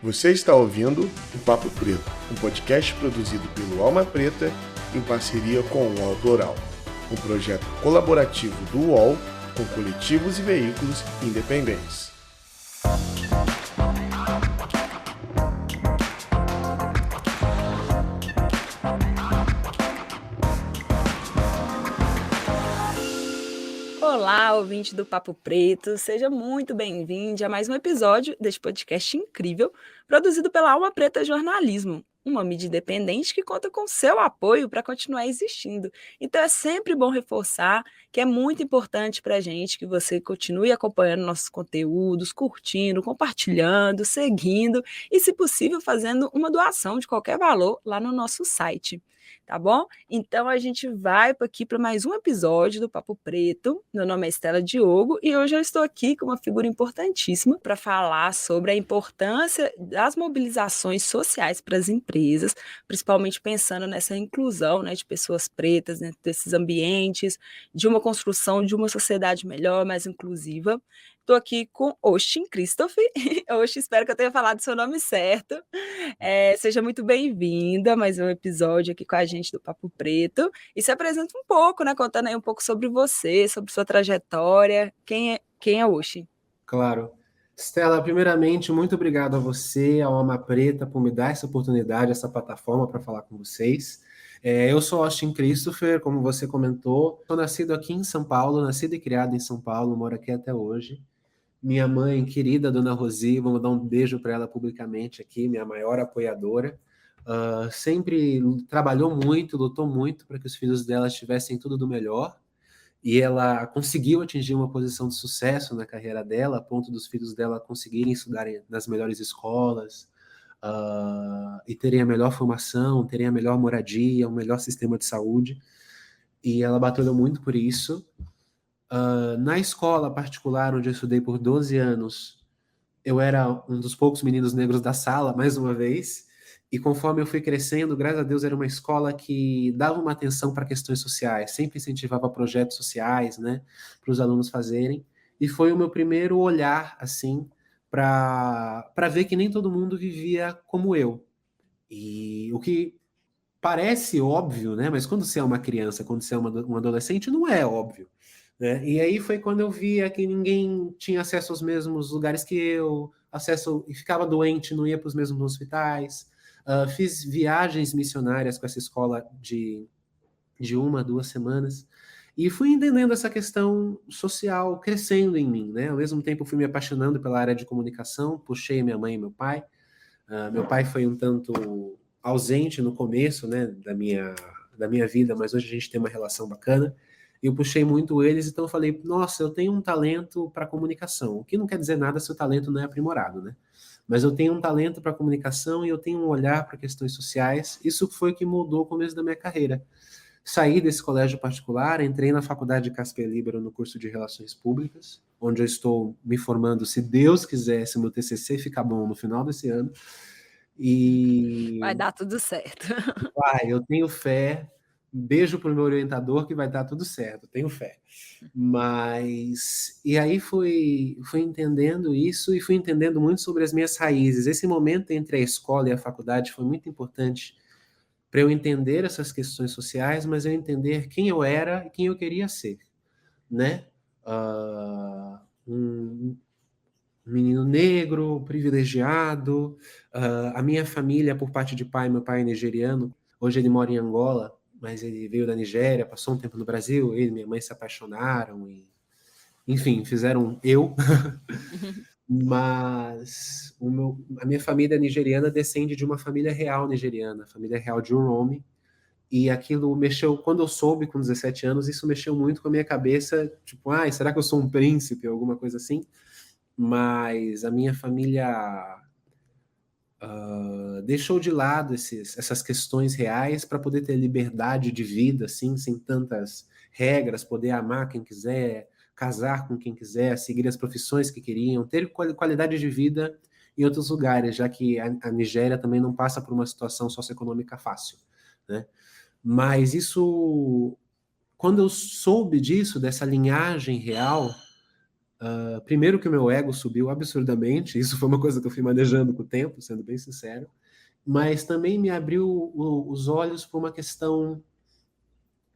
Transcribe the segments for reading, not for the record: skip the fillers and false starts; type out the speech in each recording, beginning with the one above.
Você está ouvindo o Papo Preto, um podcast produzido pelo Alma Preta em parceria com o UOL Plural, um projeto colaborativo do UOL com coletivos e veículos independentes. Olá, ouvinte do Papo Preto, seja muito bem-vindo a mais um episódio deste podcast incrível, produzido pela Alma Preta Jornalismo, uma mídia independente que conta com seu apoio para continuar existindo. Então é sempre bom reforçar que é muito importante para a gente que você continue acompanhando nossos conteúdos, curtindo, compartilhando, seguindo e, se possível, fazendo uma doação de qualquer valor lá no nosso site. Tá bom? Então a gente vai aqui para mais um episódio do Papo Preto. Meu nome é Estela Diogo e hoje eu estou aqui com uma figura importantíssima para falar sobre a importância das mobilizações sociais para as empresas, principalmente pensando nessa inclusão, né, de pessoas pretas dentro desses ambientes, de uma construção de uma sociedade melhor, mais inclusiva. Estou aqui com Austin Christopher. Austin, espero que eu tenha falado seu nome certo. Seja muito bem-vinda a mais um episódio aqui com a gente do Papo Preto. E se apresenta um pouco, né? Contando aí um pouco sobre você, sobre sua trajetória. Quem é Oxi? Claro. Estela, primeiramente, muito obrigado a você, ao Alma Preta, por me dar essa oportunidade, essa plataforma para falar com vocês. Eu sou Austin Christopher, como você comentou. Sou nascido aqui em São Paulo, nascido e criado em São Paulo, moro aqui até hoje. Minha mãe, querida Dona Rosi, vamos dar um beijo para ela publicamente aqui, minha maior apoiadora. Sempre trabalhou muito, lutou muito para que os filhos dela tivessem tudo do melhor. E ela conseguiu atingir uma posição de sucesso na carreira dela, a ponto dos filhos dela conseguirem estudar nas melhores escolas, e terem a melhor formação, terem a melhor moradia, o melhor sistema de saúde. E ela batalhou muito por isso. Na escola particular, onde eu estudei por 12 anos, eu era um dos poucos meninos negros da sala, mais uma vez, e conforme eu fui crescendo, graças a Deus, era uma escola que dava uma atenção para questões sociais, sempre incentivava projetos sociais, né, para os alunos fazerem, e foi o meu primeiro olhar, assim, para ver que nem todo mundo vivia como eu. E o que parece óbvio, né, mas quando você é uma criança, quando você é um adolescente, não é óbvio. Né? E aí foi quando eu via que ninguém tinha acesso aos mesmos lugares que eu, acesso e ficava doente, não ia para os mesmos hospitais. Fiz viagens missionárias com essa escola de 1 a 2 semanas e fui entendendo essa questão social crescendo em mim, né? Ao mesmo tempo fui me apaixonando pela área de comunicação, puxei minha mãe e meu pai. Meu pai foi um tanto ausente no começo, né, da minha vida, mas hoje a gente tem uma relação bacana. Eu puxei muito eles, então eu falei, nossa, eu tenho um talento para comunicação, o que não quer dizer nada se o talento não é aprimorado, né? Mas eu tenho um talento para comunicação e eu tenho um olhar para questões sociais. Isso foi o que mudou o começo da minha carreira. Saí desse colégio particular, entrei na faculdade de Casper Libero no curso de Relações Públicas, onde eu estou me formando, se Deus quiser, se meu TCC ficar bom no final desse ano. Vai E dar tudo certo. eu tenho fé. Beijo para o meu orientador que vai dar tudo certo, tenho fé. Mas, e aí fui entendendo isso e fui entendendo muito sobre as minhas raízes. Esse momento entre a escola e a faculdade foi muito importante para eu entender essas questões sociais, mas eu entender quem eu era e quem eu queria ser, né? Um menino negro, privilegiado. A minha família, por parte de pai, meu pai é nigeriano. Hoje ele mora em Angola, mas ele veio da Nigéria, passou um tempo no Brasil. Ele e minha mãe se apaixonaram e, enfim, fizeram eu. Mas a minha família nigeriana descende de uma família real nigeriana, a família real de Uromi. E aquilo mexeu, quando eu soube com 17 anos, isso mexeu muito com a minha cabeça, tipo, será que eu sou um príncipe, alguma coisa assim? Mas a minha família deixou de lado essas questões reais para poder ter liberdade de vida, assim, sem tantas regras, poder amar quem quiser, casar com quem quiser, seguir as profissões que queriam, ter qualidade de vida em outros lugares, já que a Nigéria também não passa por uma situação socioeconômica fácil, né? Mas isso, quando eu soube disso, dessa linhagem real, Primeiro que o meu ego subiu absurdamente, isso foi uma coisa que eu fui manejando com o tempo, sendo bem sincero, mas também me abriu os olhos para uma questão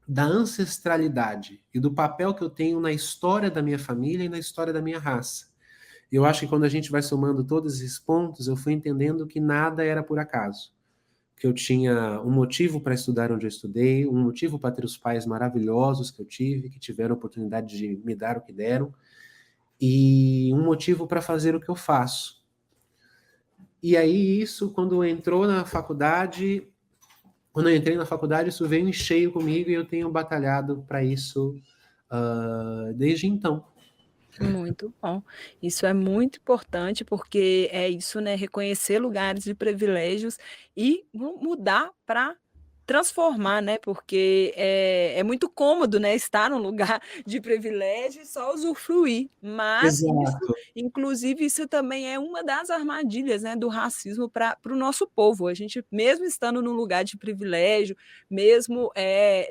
da ancestralidade e do papel que eu tenho na história da minha família e na história da minha raça. Eu acho que quando a gente vai somando todos esses pontos, eu fui entendendo que nada era por acaso. Que eu tinha um motivo para estudar onde eu estudei, um motivo para ter os pais maravilhosos que eu tive, que tiveram a oportunidade de me dar o que deram, e um motivo para fazer o que eu faço. E aí isso, quando eu entrei na faculdade, isso veio em cheio comigo e eu tenho batalhado para isso desde então. Muito bom. Isso é muito importante, porque é isso, né? Reconhecer lugares de privilégios e mudar para transformar, né? Porque é muito cômodo, né? Estar num lugar de privilégio e só usufruir. Mas isso, Exato. inclusive, isso também é uma das armadilhas, né, do racismo para o nosso povo. A gente, mesmo estando num lugar de privilégio, mesmo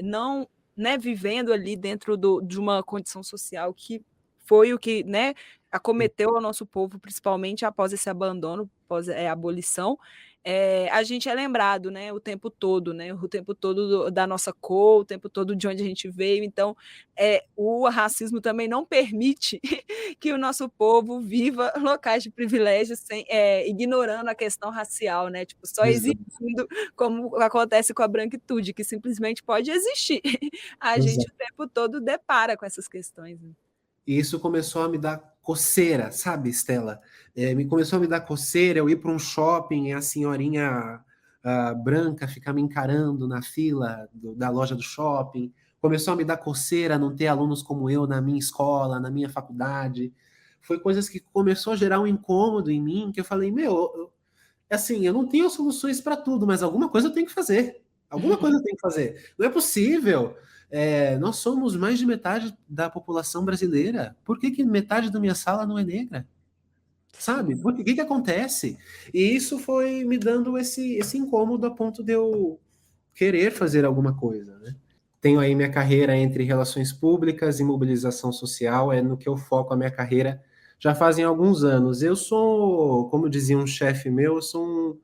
não, né, vivendo ali dentro de uma condição social que foi o que, né, acometeu ao nosso povo, principalmente após esse abandono, após a abolição, a gente é lembrado, né, o tempo todo, né, o tempo todo da nossa cor, o tempo todo de onde a gente veio. Então, o racismo também não permite que o nosso povo viva locais de privilégio sem, ignorando a questão racial, né, tipo, só Exato. exigindo, como acontece com a branquitude, que simplesmente pode existir. A gente o Exato. tempo todo depara com essas questões, né? E isso começou a me dar coceira, sabe, Estela? Me começou a me dar coceira, eu ir para um shopping e a senhorinha branca ficar me encarando na fila da loja do shopping. Começou a me dar coceira não ter alunos como eu na minha escola, na minha faculdade. Foi coisas que começou a gerar um incômodo em mim, que eu falei, assim, eu não tenho soluções para tudo, mas alguma coisa eu tenho que fazer. Alguma coisa eu tenho que fazer. Não é possível. Nós somos mais de metade da população brasileira. Por que metade da minha sala não é negra? Sabe? Sim. O que acontece? E isso foi me dando esse incômodo a ponto de eu querer fazer alguma coisa, né? Tenho aí minha carreira entre relações públicas e mobilização social, é no que eu foco a minha carreira já fazem alguns anos. Eu sou, como dizia um chefe meu, eu sou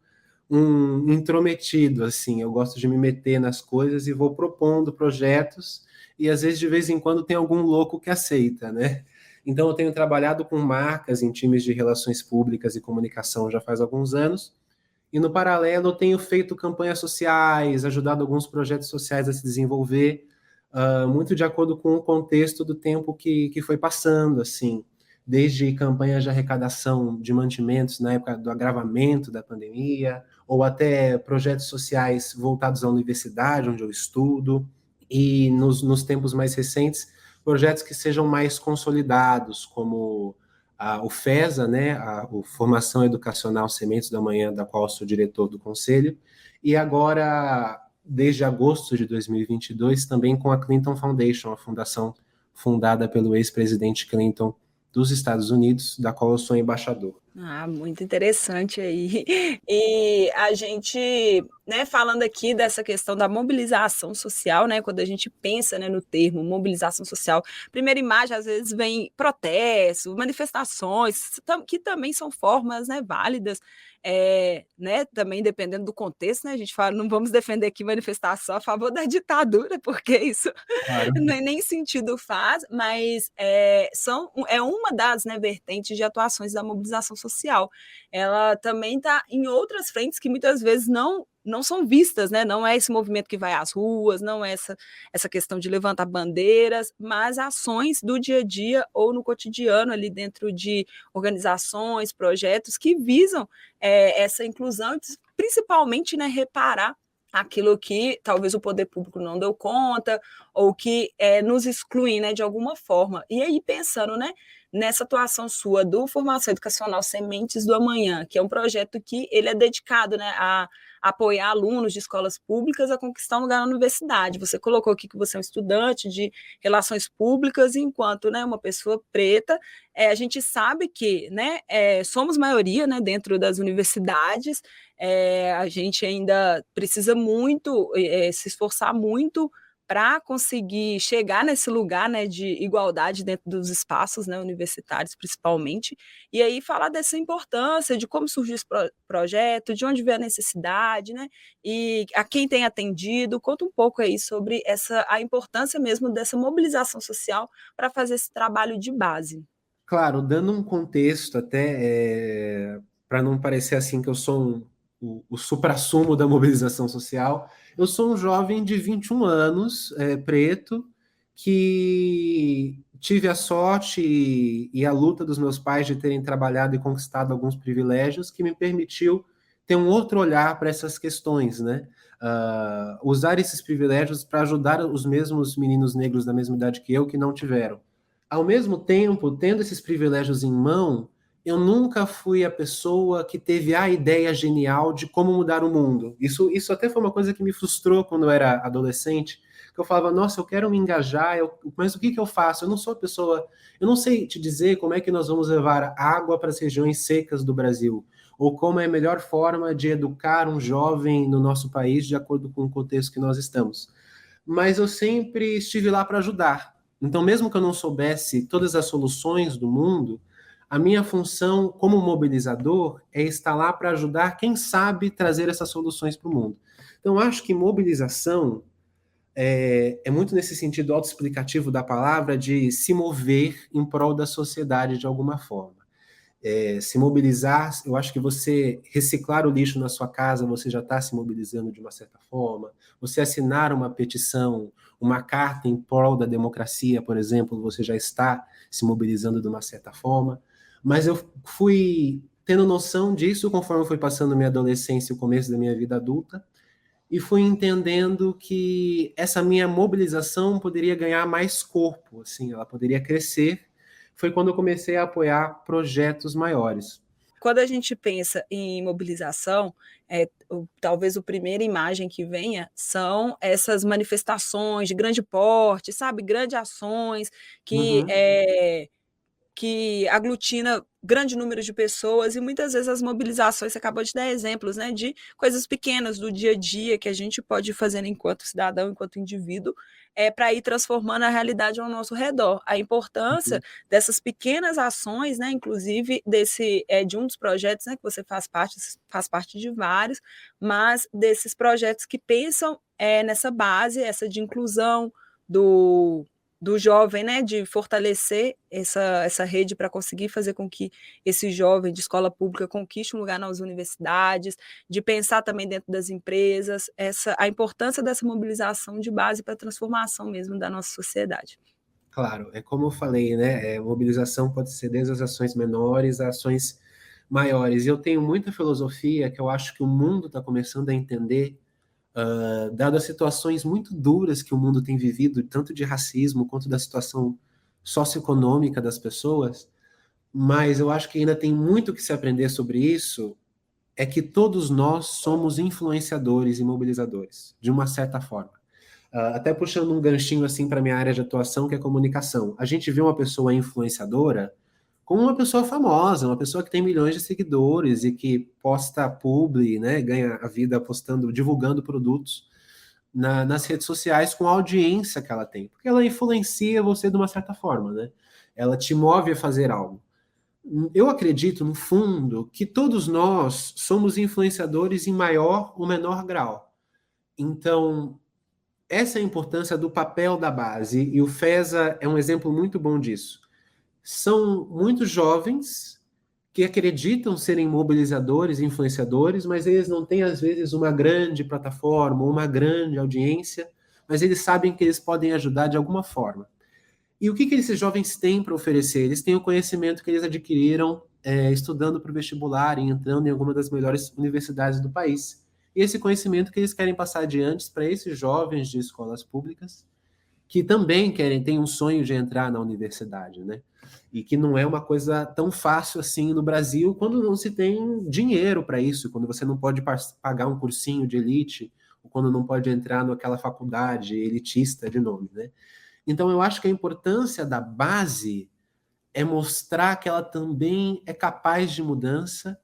um intrometido, assim, eu gosto de me meter nas coisas e vou propondo projetos, e às vezes, de vez em quando, tem algum louco que aceita, né? Então, eu tenho trabalhado com marcas em times de relações públicas e comunicação já faz alguns anos, e no paralelo eu tenho feito campanhas sociais, ajudado alguns projetos sociais a se desenvolver, muito de acordo com o contexto do tempo que foi passando, assim, desde campanhas de arrecadação de mantimentos na época do agravamento da pandemia, ou até projetos sociais voltados à universidade, onde eu estudo, e nos tempos mais recentes, projetos que sejam mais consolidados, como o FESA, né, o Formação Educacional Sementes da Manhã, da qual sou diretor do conselho, e agora, desde agosto de 2022, também com a Clinton Foundation, a fundação fundada pelo ex-presidente Clinton dos Estados Unidos, da qual eu sou embaixador. Muito interessante aí. E a gente, né, falando aqui dessa questão da mobilização social, né, quando a gente pensa, né, no termo mobilização social, primeira imagem às vezes vem protestos, manifestações, que também são formas, né, válidas, né, também dependendo do contexto, né, a gente fala, não vamos defender aqui manifestação a favor da ditadura, porque isso Claro. nem sentido faz, mas é uma das, né, vertentes de atuações da mobilização social. Ela também está em outras frentes que muitas vezes não são vistas, né? Não é esse movimento que vai às ruas, não é essa questão de levantar bandeiras, mas ações do dia a dia ou no cotidiano ali dentro de organizações, projetos que visam essa inclusão, principalmente, né, reparar aquilo que talvez o poder público não deu conta, ou que nos excluem, né, de alguma forma. E aí, pensando, né, nessa atuação sua do Formação Educacional Sementes do Amanhã, que é um projeto que ele é dedicado, né, a apoiar alunos de escolas públicas a conquistar um lugar na universidade. Você colocou aqui que você é um estudante de relações públicas, enquanto, né, uma pessoa preta, a gente sabe que, né, somos maioria, né, dentro das universidades, a gente ainda precisa muito se esforçar muito para conseguir chegar nesse lugar, né, de igualdade dentro dos espaços, né, universitários principalmente, e aí falar dessa importância, de como surgiu esse projeto, de onde veio a necessidade, né, e a quem tem atendido. Conta um pouco aí sobre a importância mesmo dessa mobilização social para fazer esse trabalho de base. Claro, dando um contexto até, para não parecer assim que eu sou o suprassumo da mobilização social, eu sou um jovem de 21 anos, preto, que tive a sorte e a luta dos meus pais de terem trabalhado e conquistado alguns privilégios que me permitiu ter um outro olhar para essas questões, né? Usar esses privilégios para ajudar os mesmos meninos negros da mesma idade que eu que não tiveram. Ao mesmo tempo, tendo esses privilégios em mão, eu nunca fui a pessoa que teve a ideia genial de como mudar o mundo. Isso até foi uma coisa que me frustrou quando eu era adolescente, que eu falava, nossa, eu quero me engajar, mas o que eu faço? Eu não sou a pessoa, eu não sei te dizer como é que nós vamos levar água para as regiões secas do Brasil, ou como é a melhor forma de educar um jovem no nosso país de acordo com o contexto que nós estamos. Mas eu sempre estive lá para ajudar. Então, mesmo que eu não soubesse todas as soluções do mundo, a minha função como mobilizador é estar lá para ajudar quem sabe trazer essas soluções para o mundo. Então, acho que mobilização é muito nesse sentido autoexplicativo da palavra, de se mover em prol da sociedade de alguma forma. Se mobilizar, eu acho que você reciclar o lixo na sua casa, você já está se mobilizando de uma certa forma. Você assinar uma petição, uma carta em prol da democracia, por exemplo, você já está se mobilizando de uma certa forma. Mas eu fui tendo noção disso conforme fui passando minha adolescência e o começo da minha vida adulta, e fui entendendo que essa minha mobilização poderia ganhar mais corpo, assim, ela poderia crescer. Foi quando eu comecei a apoiar projetos maiores. Quando a gente pensa em mobilização, talvez a primeira imagem que venha são essas manifestações de grande porte, sabe? Grandes ações que Uhum. que aglutina grande número de pessoas, e muitas vezes as mobilizações, você acabou de dar exemplos, né, de coisas pequenas do dia a dia que a gente pode fazer enquanto cidadão, enquanto indivíduo, para ir transformando a realidade ao nosso redor. A importância dessas pequenas ações, né, inclusive de um dos projetos, né, que você faz parte de vários, mas desses projetos que pensam nessa base, essa de inclusão do jovem, né, de fortalecer essa rede para conseguir fazer com que esse jovem de escola pública conquiste um lugar nas universidades, de pensar também dentro das empresas, a importância dessa mobilização de base para a transformação mesmo da nossa sociedade. Claro, é como eu falei, né? Mobilização pode ser desde as ações menores a ações maiores. E eu tenho muita filosofia que eu acho que o mundo está começando a entender, dado as situações muito duras que o mundo tem vivido, tanto de racismo quanto da situação socioeconômica das pessoas, mas eu acho que ainda tem muito que se aprender sobre isso, é que todos nós somos influenciadores e mobilizadores, de uma certa forma. Até puxando um ganchinho assim para minha área de atuação, que é comunicação. A gente vê uma pessoa influenciadora como uma pessoa famosa, uma pessoa que tem milhões de seguidores e que posta publi, né, ganha a vida postando, divulgando produtos nas redes sociais com a audiência que ela tem, porque ela influencia você de uma certa forma, né? Ela te move a fazer algo. Eu acredito, no fundo, que todos nós somos influenciadores em maior ou menor grau. Então, essa é a importância do papel da base, e o FESA é um exemplo muito bom disso. São muitos jovens que acreditam serem mobilizadores, influenciadores, mas eles não têm, às vezes, uma grande plataforma, uma grande audiência, mas eles sabem que eles podem ajudar de alguma forma. E o que esses jovens têm para oferecer? Eles têm o conhecimento que eles adquiriram estudando para o vestibular e entrando em alguma das melhores universidades do país. E esse conhecimento que eles querem passar adiante para esses jovens de escolas públicas que também têm um sonho de entrar na universidade, né? E que não é uma coisa tão fácil assim no Brasil, quando não se tem dinheiro para isso, quando você não pode pagar um cursinho de elite, ou quando não pode entrar naquela faculdade elitista de nome, né? Então, eu acho que a importância da base é mostrar que ela também é capaz de mudança,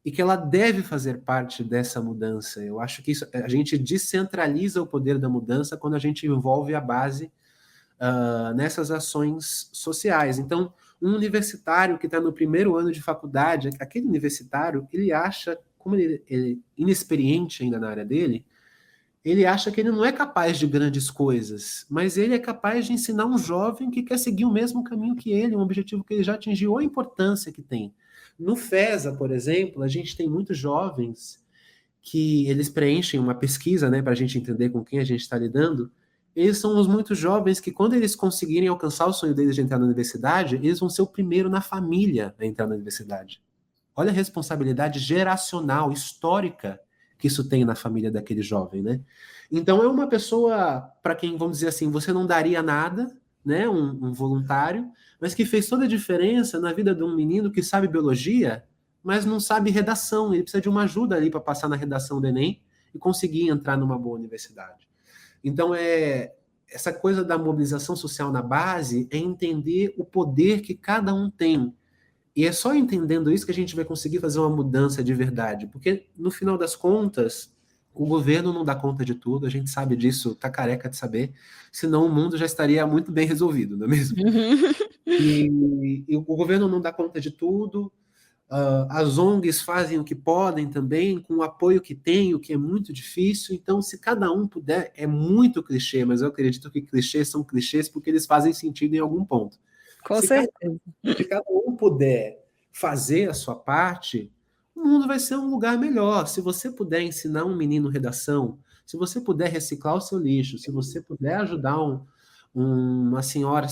e que ela deve fazer parte dessa mudança. Eu acho que a gente descentraliza o poder da mudança quando a gente envolve a base nessas ações sociais. Então, um universitário que está no primeiro ano de faculdade, aquele universitário, ele acha, como ele é inexperiente ainda na área dele, ele acha que ele não é capaz de grandes coisas, mas ele é capaz de ensinar um jovem que quer seguir o mesmo caminho que ele, um objetivo que ele já atingiu, a importância que tem. No FESA, por exemplo, a gente tem muitos jovens que eles preenchem uma pesquisa, né, para a gente entender com quem a gente está lidando. Eles são os muitos jovens que, quando eles conseguirem alcançar o sonho deles de entrar na universidade, eles vão ser o primeiro na família a entrar na universidade. Olha a responsabilidade geracional, histórica, que isso tem na família daquele jovem, né? Então é uma pessoa para quem, vamos dizer assim, você não daria nada, né? Um voluntário, mas que fez toda a diferença na vida de um menino que sabe biologia, mas não sabe redação. Ele precisa de uma ajuda ali para passar na redação do Enem e conseguir entrar numa boa universidade. Então essa coisa da mobilização social na base é entender o poder que cada um tem. E é só entendendo isso que a gente vai conseguir fazer uma mudança de verdade, porque no final das contas, o governo não dá conta de tudo, a gente sabe disso, tá careca de saber, senão o mundo já estaria muito bem resolvido, não é mesmo? E o governo não dá conta de tudo, as ONGs fazem o que podem também, com o apoio que tem, o que é muito difícil, então se cada um puder, é muito clichê, mas eu acredito que clichês são clichês porque eles fazem sentido em algum ponto. Com certeza. Se cada um puder fazer a sua parte, o mundo vai ser um lugar melhor. Se você puder ensinar um menino redação, se você puder reciclar o seu lixo, se você puder ajudar uma senhora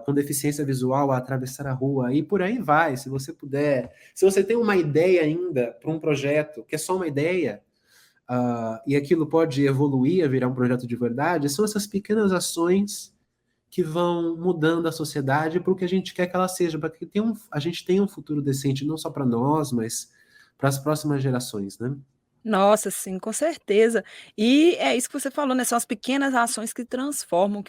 com deficiência visual a atravessar a rua, e por aí vai. Se você puder, se você tem uma ideia ainda para um projeto, que é só uma ideia, e aquilo pode evoluir a virar um projeto de verdade, são essas pequenas ações que vão mudando a sociedade para o que a gente quer que ela seja, para que a gente tenha um futuro decente, não só para nós, mas para as próximas gerações, né? Nossa, sim, com certeza. E é isso que você falou, né? São as pequenas ações que transformam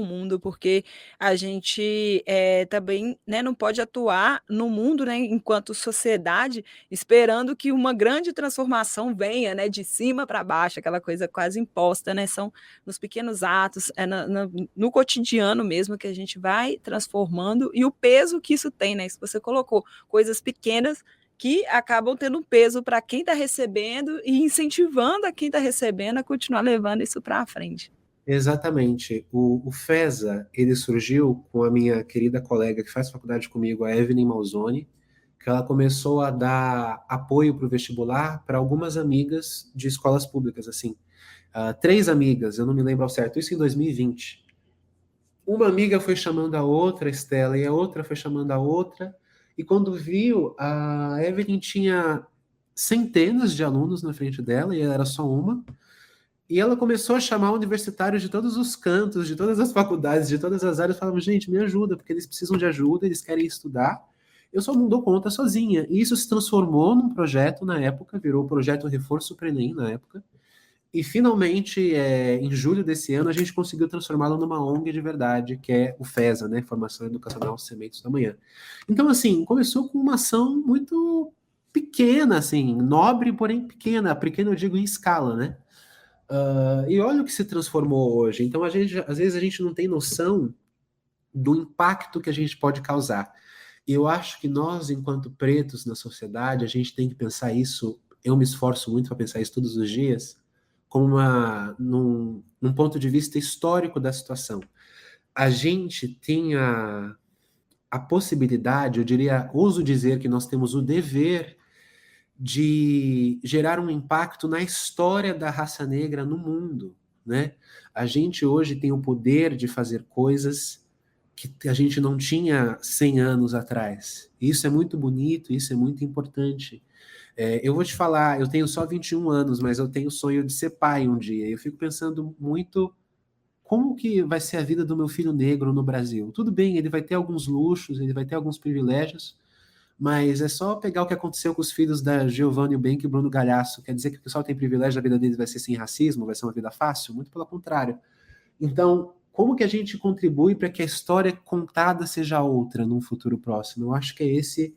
o mundo, porque a gente também, né, não pode atuar no mundo, né, enquanto sociedade, esperando que uma grande transformação venha, né, de cima para baixo, aquela coisa quase imposta, né? São nos pequenos atos, no cotidiano mesmo que a gente vai transformando e o peso que isso tem, né? Isso que você colocou, coisas pequenas que acabam tendo um peso para quem está recebendo e incentivando a quem está recebendo a continuar levando isso para frente. Exatamente. O FESA, ele surgiu com a minha querida colega que faz faculdade comigo, a Evelyn Malzoni, que ela começou a dar apoio para o vestibular para algumas amigas de escolas públicas, assim. 3 amigas, eu não me lembro ao certo, isso em 2020. Uma amiga foi chamando a outra, Estela, e a outra foi chamando a outra, e quando viu, a Evelyn tinha centenas de alunos na frente dela, e ela era só uma, e ela começou a chamar universitários de todos os cantos, de todas as faculdades, de todas as áreas, falando, gente, me ajuda, porque eles precisam de ajuda, eles querem estudar, eu só não dou conta sozinha. E isso se transformou num projeto na época, virou o projeto Reforço para o Enem na época, e finalmente, em julho desse ano, a gente conseguiu transformá-lo numa ONG de verdade, que é o FESA, né? Formação Educacional Sementes da Manhã. Então, assim, começou com uma ação muito pequena, assim, nobre, porém pequena. Pequena eu digo em escala, né? E olha o que se transformou hoje. Então, às vezes a gente não tem noção do impacto que a gente pode causar. E eu acho que nós, enquanto pretos na sociedade, a gente tem que pensar isso. Eu me esforço muito para pensar isso todos os dias, como num ponto de vista histórico da situação. A gente tem a possibilidade, eu diria, ouso dizer que nós temos o dever de gerar um impacto na história da raça negra no mundo, né? A gente hoje tem o poder de fazer coisas que a gente não tinha 100 anos atrás. Isso é muito bonito, isso é muito importante. Eu vou te falar, eu tenho só 21 anos, mas eu tenho o sonho de ser pai um dia. Eu fico pensando muito como que vai ser a vida do meu filho negro no Brasil. Tudo bem, ele vai ter alguns luxos, ele vai ter alguns privilégios, mas é só pegar o que aconteceu com os filhos da Giovanna Eubank e Bruno Galhaço. Quer dizer que o pessoal tem privilégio, a vida deles vai ser sem racismo, vai ser uma vida fácil? Muito pelo contrário. Então, como que a gente contribui para que a história contada seja outra num futuro próximo? Eu acho que é esse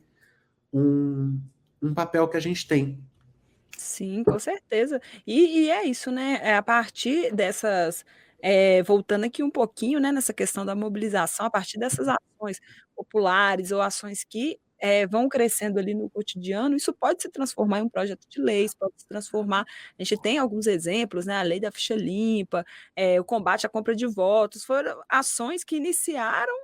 um um papel que a gente tem. Sim, com certeza. E é isso, né, a partir dessas voltando aqui um pouquinho, né, nessa questão da mobilização, a partir dessas ações populares ou ações que, vão crescendo ali no cotidiano, isso pode se transformar em um projeto de leis, pode se transformar a gente tem alguns exemplos, né, a lei da ficha limpa, o combate à compra de votos, foram ações que iniciaram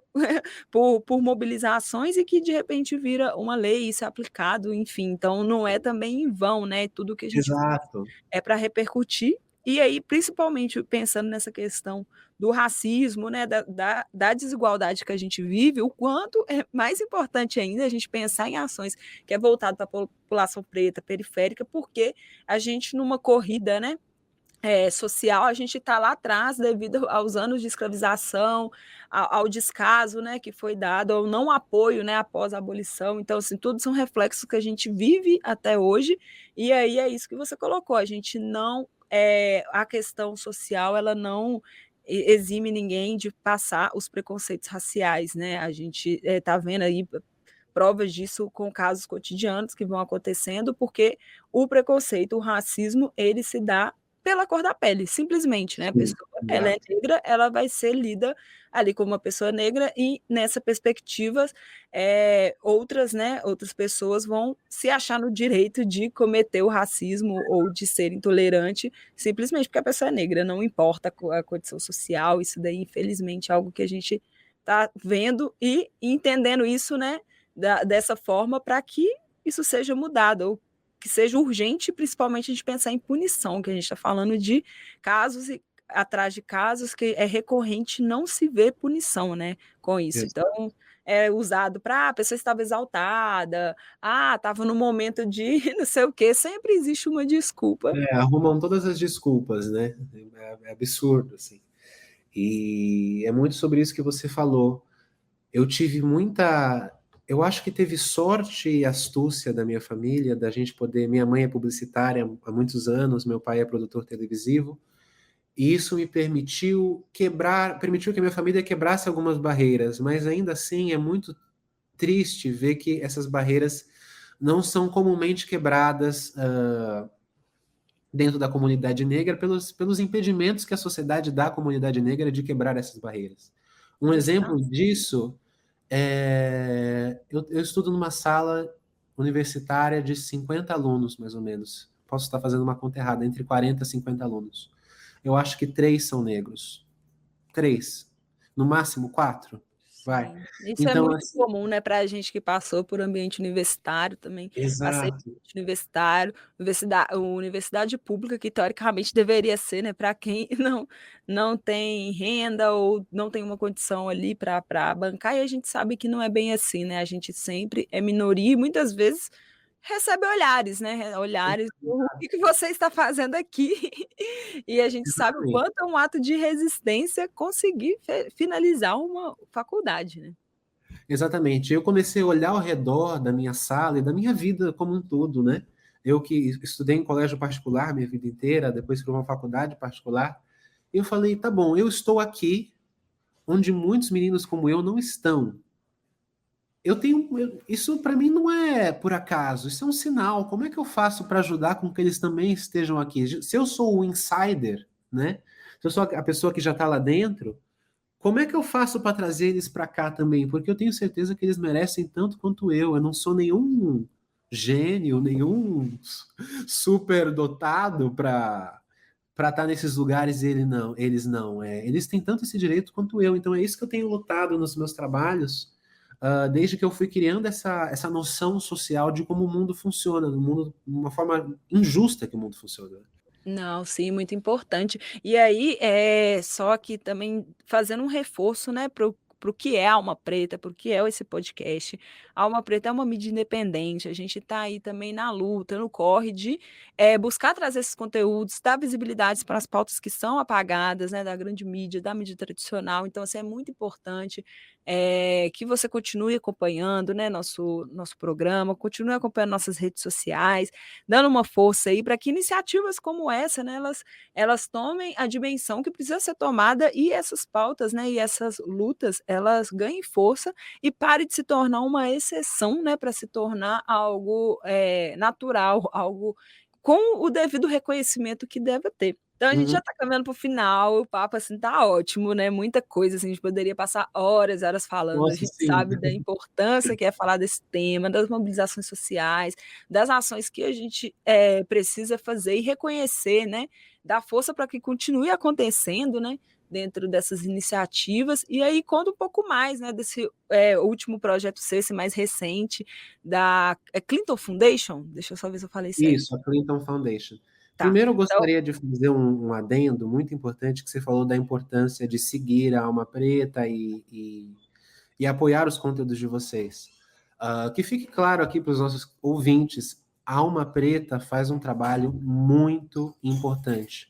por mobilizações e que de repente vira uma lei, isso é aplicado, enfim, então não é também em vão, né, tudo que a gente faz Exato. é para repercutir, e aí principalmente pensando nessa questão do racismo, né, da desigualdade que a gente vive, o quanto é mais importante ainda a gente pensar em ações que é voltado para a população preta, periférica, porque a gente numa corrida, né, social, a gente está lá atrás devido aos anos de escravização, ao descaso, né, que foi dado, ao não apoio, né, após a abolição. Então, assim, tudo são reflexos que a gente vive até hoje, e aí é isso que você colocou, a gente não a questão social, ela não exime ninguém de passar os preconceitos raciais, né, a gente está vendo aí provas disso com casos cotidianos que vão acontecendo, porque o preconceito, o racismo, ele se dá pela cor da pele, simplesmente, né, a Sim, pessoa, ela é exato. negra, ela vai ser lida ali como uma pessoa negra e nessa perspectiva, outras, né, outras pessoas vão se achar no direito de cometer o racismo ou de ser intolerante, simplesmente porque a pessoa é negra, não importa a condição social, isso daí infelizmente é algo que a gente está vendo e entendendo isso, né, dessa forma para que isso seja mudado, ou que seja urgente, principalmente a gente pensar em punição, que a gente está falando de casos e atrás de casos que é recorrente não se vê punição, né, com isso. Exa Então, é usado para a pessoa estava exaltada, estava no momento de não sei o quê, sempre existe uma desculpa. arrumam todas as desculpas, né, é absurdo, assim. E é muito sobre isso que você falou. Eu tive muita eu acho que teve sorte e astúcia da minha família, da gente poder minha mãe é publicitária há muitos anos, meu pai é produtor televisivo, e isso me permitiu que a minha família quebrasse algumas barreiras, mas ainda assim é muito triste ver que essas barreiras não são comumente quebradas, dentro da comunidade negra pelos impedimentos que a sociedade dá à comunidade negra de quebrar essas barreiras. Um exemplo Exato. disso eu estudo numa sala universitária de 50 alunos, mais ou menos. Posso estar fazendo uma conta errada, entre 40 e 50 alunos. Eu acho que 3 são negros. 3. No máximo 4. Vai. Sim, isso é Então, muito assim, comum, né, pra gente que passou por ambiente universitário também, passei por exato. ambiente universitário, universidade pública que teoricamente deveria ser, né, para quem não tem renda ou não tem uma condição ali para bancar, e a gente sabe que não é bem assim, né, a gente sempre é minoria e muitas vezes recebe olhares, né, olhares do: "O que que você está fazendo aqui?" E a gente sabe o Exatamente. quanto é um ato de resistência conseguir finalizar uma faculdade, né. Exatamente. Eu comecei a olhar ao redor da minha sala e da minha vida como um todo, né. Eu que estudei em colégio particular minha vida inteira, depois fui para uma faculdade particular, e eu falei: "Tá bom, eu estou aqui, onde muitos meninos como eu não estão. Isso para mim não é por acaso, isso é um sinal. Como é que eu faço para ajudar com que eles também estejam aqui? Se eu sou o insider, né? Se eu sou a pessoa que já está lá dentro, como é que eu faço para trazer eles para cá também? Porque eu tenho certeza que eles merecem tanto quanto eu. Eu não sou nenhum gênio, nenhum super dotado para estar nesses lugares e eles não. Eles têm tanto esse direito quanto eu. Então é isso que eu tenho lutado nos meus trabalhos, desde que eu fui criando essa noção social de como o mundo funciona, no mundo, uma forma injusta que o mundo funciona. Não, sim, muito importante. E aí, só que também fazendo um reforço, né, para o que é Alma Preta, para o que é esse podcast. Alma Preta é uma mídia independente, a gente está aí também na luta, no corre de, buscar trazer esses conteúdos, dar visibilidade para as pautas que são apagadas, né, da grande mídia, da mídia tradicional. Então, assim, é muito importante que você continue acompanhando, né, nosso programa, continue acompanhando nossas redes sociais, dando uma força aí para que iniciativas como essa, né, elas tomem a dimensão que precisa ser tomada e essas pautas, né, e essas lutas, elas ganhem força e pare de se tornar uma exceção, né, para se tornar algo natural, algo com o devido reconhecimento que deve ter. Então a gente já Uhum. está caminhando para o final, o papo, assim, tá ótimo, né, muita coisa, assim, a gente poderia passar horas e horas falando, a Nossa, gente sim. sabe da importância que é falar desse tema, das mobilizações sociais, das ações que a gente, precisa fazer e reconhecer, né, dar força para que continue acontecendo, né, dentro dessas iniciativas. E aí conta um pouco mais, né, desse, último projeto seu, esse mais recente, da Clinton Foundation? Deixa eu só ver se eu falei certo. Isso, a Clinton Foundation. Tá, Primeiro, eu então gostaria de fazer um adendo muito importante, que você falou da importância de seguir a Alma Preta e apoiar os conteúdos de vocês. Que fique claro aqui para os nossos ouvintes, a Alma Preta faz um trabalho muito importante.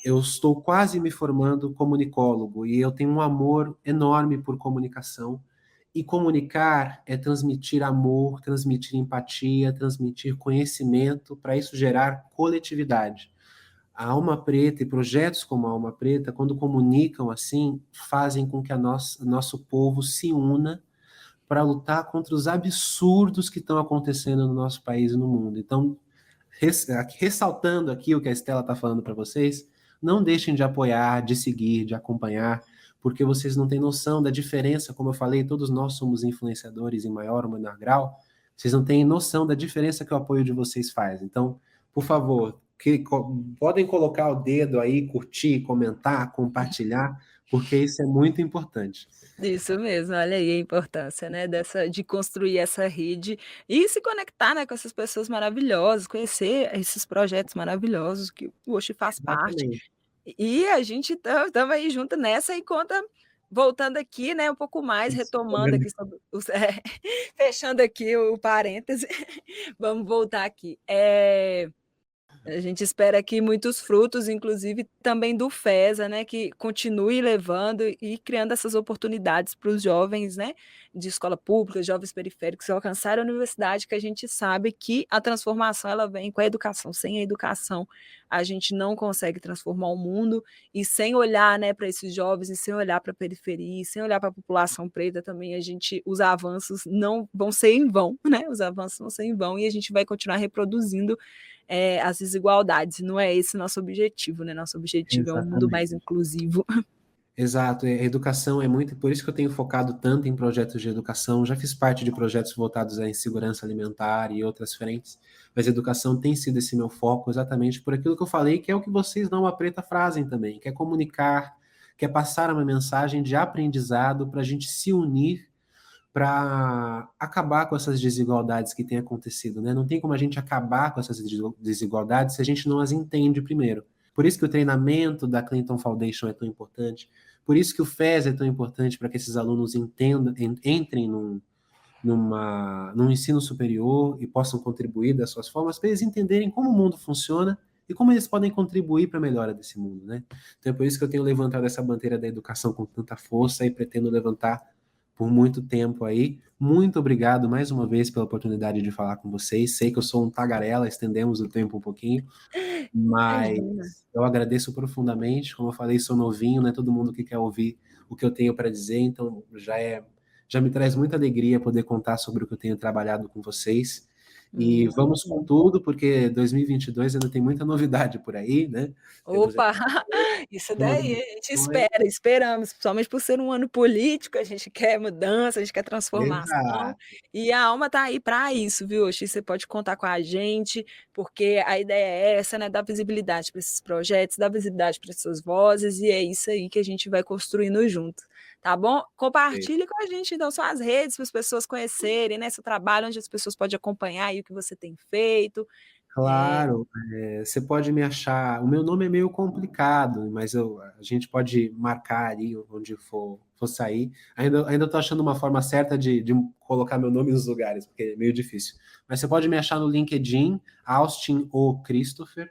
Eu estou quase me formando comunicólogo e eu tenho um amor enorme por comunicação. E comunicar é transmitir amor, transmitir empatia, transmitir conhecimento, para isso gerar coletividade. A Alma Preta e projetos como a Alma Preta, quando comunicam assim, fazem com que nosso povo se una para lutar contra os absurdos que estão acontecendo no nosso país e no mundo. Então, ressaltando aqui o que a Estela está falando para vocês, não deixem de apoiar, de seguir, de acompanhar, porque vocês não têm noção da diferença. Como eu falei, todos nós somos influenciadores em maior ou menor grau, vocês não têm noção da diferença que o apoio de vocês faz. Então, por favor, podem colocar o dedo aí, curtir, comentar, compartilhar, porque isso é muito importante. isso mesmo, olha aí a importância, né, de construir essa rede e se conectar, né, com essas pessoas maravilhosas, conhecer esses projetos maravilhosos que o Oxi faz parte. Exatamente. E a gente estamos aí junto nessa e conta voltando aqui, né, um pouco mais, Isso. retomando aqui sobre os fechando aqui o parêntese, vamos voltar aqui. A gente espera aqui muitos frutos, inclusive também do FESA, né, que continue levando e criando essas oportunidades para os jovens, né, de escola pública, jovens periféricos, alcançarem a universidade, que a gente sabe que a transformação ela vem com a educação. Sem a educação, a gente não consegue transformar o mundo, e sem olhar, né, para esses jovens, e sem olhar para a periferia, e sem olhar para a população preta também, os avanços não vão ser em vão, né, os avanços vão ser em vão, e a gente vai continuar reproduzindo as desigualdades. Não é esse nosso objetivo, né? Nosso objetivo é um mundo Exatamente. mais inclusivo. Exato, a educação é muito, por isso que eu tenho focado tanto em projetos de educação, já fiz parte de projetos voltados à insegurança alimentar e outras frentes, mas a educação tem sido esse meu foco exatamente por aquilo que eu falei, que é o que vocês na Alma Preta fazem também, que é comunicar, que é passar uma mensagem de aprendizado para a gente se unir para acabar com essas desigualdades que têm acontecido, né? Não tem como a gente acabar com essas desigualdades se a gente não as entende primeiro. Por isso que o treinamento da Clinton Foundation é tão importante, por isso que o FES é tão importante para que esses alunos entendam, entrem num ensino superior e possam contribuir das suas formas, para eles entenderem como o mundo funciona e como eles podem contribuir para a melhora desse mundo, né? Então é por isso que eu tenho levantado essa bandeira da educação com tanta força e pretendo levantar por muito tempo aí. Muito obrigado mais uma vez pela oportunidade de falar com vocês. Sei que eu sou um tagarela, estendemos o tempo um pouquinho, mas Imagina. eu agradeço profundamente. Como eu falei, sou novinho, não é todo mundo que quer ouvir o que eu tenho para dizer, então já me traz muita alegria poder contar sobre o que eu tenho trabalhado com vocês. E vamos com Bom. tudo, porque 2022 ainda tem muita novidade por aí, né? Temos Opa, isso novas daí a gente eleições. esperamos, principalmente por ser um ano político, a gente quer mudança, a gente quer transformação, Exato. e a Alma está aí para isso, viu, Oxi? Você pode contar com a gente, porque a ideia é essa, né, dar visibilidade para esses projetos, dar visibilidade para essas vozes, e é isso aí que a gente vai construindo junto, tá bom? Compartilhe com a gente, então, suas redes, para as pessoas conhecerem, né, seu trabalho, onde as pessoas podem acompanhar aí o que você tem feito. Claro, você pode me achar. O meu nome é meio complicado, mas a gente pode marcar ali onde for sair. Ainda estou achando uma forma certa de colocar meu nome nos lugares, porque é meio difícil. Mas você pode me achar no LinkedIn, Austin ou Christopher.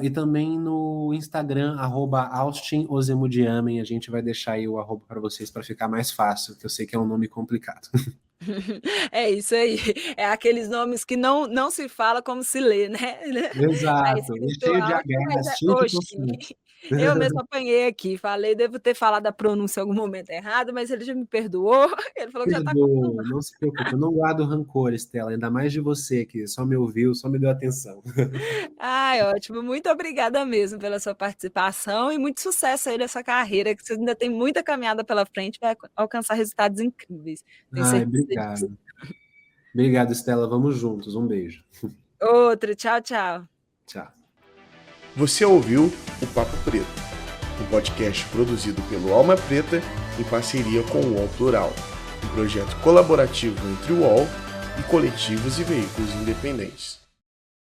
E também no Instagram, @AustinOzemudiamen, a gente vai deixar aí o arroba para vocês para ficar mais fácil, que eu sei que é um nome complicado. É isso aí. É aqueles nomes que não se fala como se lê, né? Tá Exato, e escrito cheio de Austin, mas Hs, é cheio de consoantes. Oxi. Eu mesmo apanhei aqui, falei, devo ter falado a pronúncia em algum momento errado, mas ele já me perdoou. Ele falou que já está Perdoa, não se preocupe, eu não guardo rancor, Estela, ainda mais de você, que só me ouviu, só me deu atenção. Ai, ótimo. Muito obrigada mesmo pela sua participação e muito sucesso aí nessa carreira, que você ainda tem muita caminhada pela frente para alcançar resultados incríveis. Tenho Ai, certeza disso. obrigado. Obrigado, Estela, vamos juntos, um beijo. Outro, tchau, tchau. Tchau. Você ouviu o Papo Preto, um podcast produzido pelo Alma Preta em parceria com o UOL Plural, um projeto colaborativo entre o UOL e coletivos e veículos independentes.